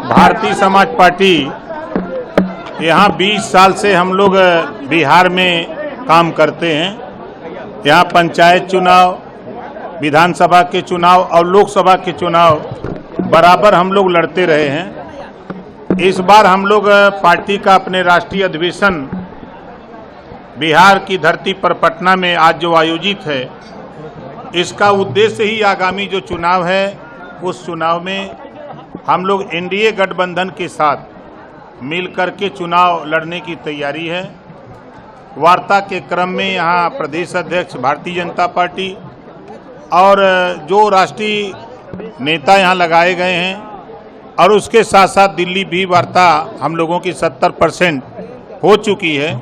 Bharatiya Samaj party यहाँ 20 साल से हम लोग बिहार में काम करते हैं। यहाँ पंचायत चुनाव, विधानसभा के चुनाव और लोकसभा के चुनाव बराबर हम लोग लड़ते रहे हैं। इस बार हम लोग पार्टी का अपने राष्ट्रीय अधिवेशन बिहार की धरती पर पटना में आज जो आयोजित है, इसका उद्देश्य ही आगामी जो चुनाव है उस चुनाव में हम लोग एनडीए गठबंधन के साथ मिलकर के चुनाव लड़ने की तैयारी है। वार्ता के क्रम में यहाँ प्रदेश अध्यक्ष भारतीय जनता पार्टी और जो राष्ट्रीय नेता यहाँ लगाए गए हैं और उसके साथ साथ दिल्ली भी वार्ता हम लोगों की 70% हो चुकी है।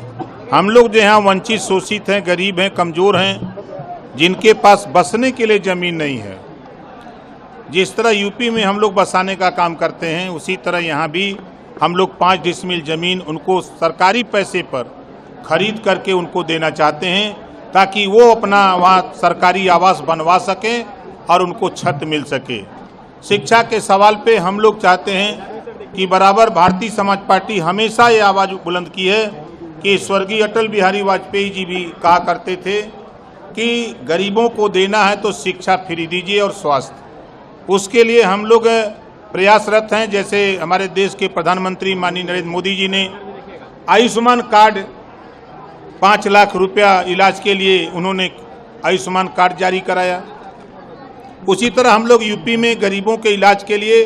हम लोग जो यहाँ वंचित, शोषित हैं, गरीब हैं, कमज़ोर हैं, जिनके पास बसने के लिए ज़मीन नहीं है, जिस तरह यूपी में हम लोग बसाने का काम करते हैं, उसी तरह यहाँ भी हम लोग 5 डिसमिल ज़मीन उनको सरकारी पैसे पर खरीद करके उनको देना चाहते हैं, ताकि वो अपना वहाँ सरकारी आवास बनवा सकें और उनको छत मिल सके। शिक्षा के सवाल पे हम लोग चाहते हैं कि बराबर भारतीय समाज पार्टी हमेशा ये आवाज़ बुलंद की है कि स्वर्गीय अटल बिहारी वाजपेयी जी भी कहा करते थे कि गरीबों को देना है तो शिक्षा फ्री दीजिए और स्वास्थ्य। उसके लिए हम लोग प्रयासरत हैं। जैसे हमारे देश के प्रधानमंत्री माननीय नरेंद्र मोदी जी ने आयुष्मान कार्ड 5 लाख रुपया इलाज के लिए उन्होंने आयुष्मान कार्ड जारी कराया। उसी तरह हम लोग यूपी में गरीबों के इलाज के लिए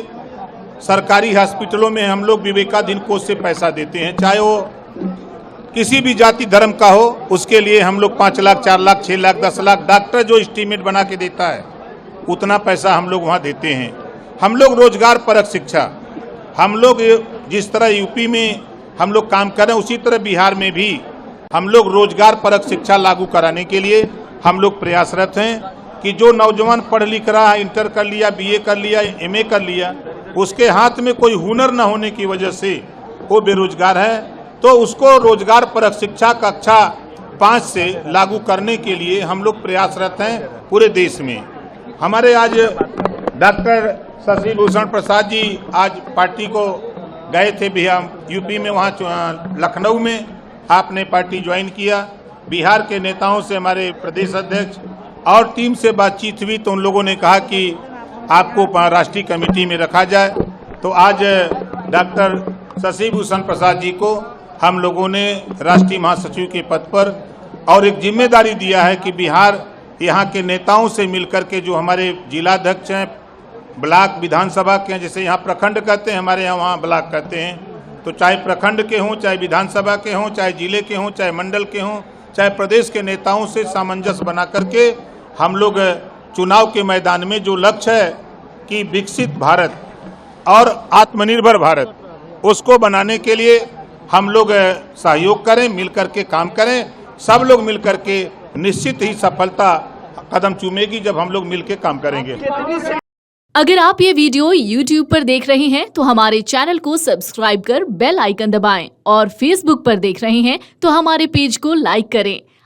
सरकारी हॉस्पिटलों में हम लोग विवेकाधीन कोष से पैसा देते हैं, चाहे वो किसी भी जाति धर्म का हो। उसके लिए हम लोग 5 लाख, 4 लाख, 6 लाख, 10 लाख डॉक्टर जो एस्टीमेट बना के देता है उतना पैसा हम लोग वहाँ देते हैं। हम लोग रोजगार परक शिक्षा, हम लोग जिस तरह यूपी में हम लोग काम कर रहे हैं उसी तरह बिहार में भी हम लोग रोजगार परक शिक्षा लागू कराने के लिए हम लोग प्रयासरत हैं कि जो नौजवान पढ़ लिख रहा है, इंटर कर लिया, बीए कर लिया, एमए कर लिया, उसके हाथ में कोई हुनर न होने की वजह से वो बेरोजगार है, तो उसको रोजगार परक शिक्षा कक्षा 5 से लागू करने के लिए हम लोग प्रयासरत हैं पूरे देश में। हमारे आज डॉक्टर शशि भूषण प्रसाद जी आज पार्टी को गए थे बिहार यूपी में, वहाँ लखनऊ में आपने पार्टी ज्वाइन किया। बिहार के नेताओं से हमारे प्रदेश अध्यक्ष और टीम से बातचीत हुई तो उन लोगों ने कहा कि आपको राष्ट्रीय कमेटी में रखा जाए। तो आज डॉक्टर शशि भूषण प्रसाद जी को हम लोगों ने राष्ट्रीय महासचिव के पद पर और एक जिम्मेदारी दिया है कि बिहार यहाँ के नेताओं से मिलकर के जो हमारे जिलाध्यक्ष हैं, ब्लॉक विधानसभा के हैं, जैसे यहाँ प्रखंड कहते हैं, हमारे यहाँ वहाँ ब्लॉक कहते हैं, तो चाहे प्रखंड के हों, चाहे विधानसभा के हों, चाहे जिले के हों, चाहे मंडल के हों, चाहे प्रदेश के नेताओं से सामंजस्य बना करके हम लोग चुनाव के मैदान में जो लक्ष्य है कि विकसित भारत और आत्मनिर्भर भारत, उसको बनाने के लिए हम लोग सहयोग करें, मिलकर के काम करें। सब लोग मिलकर के निश्चित ही सफलता कदम चूमेगी जब हम लोग मिलकर काम करेंगे। अगर आप ये वीडियो YouTube पर देख रहे हैं तो हमारे चैनल को सब्सक्राइब कर बेल आइकन दबाएं और Facebook पर देख रहे हैं तो हमारे पेज को लाइक करें।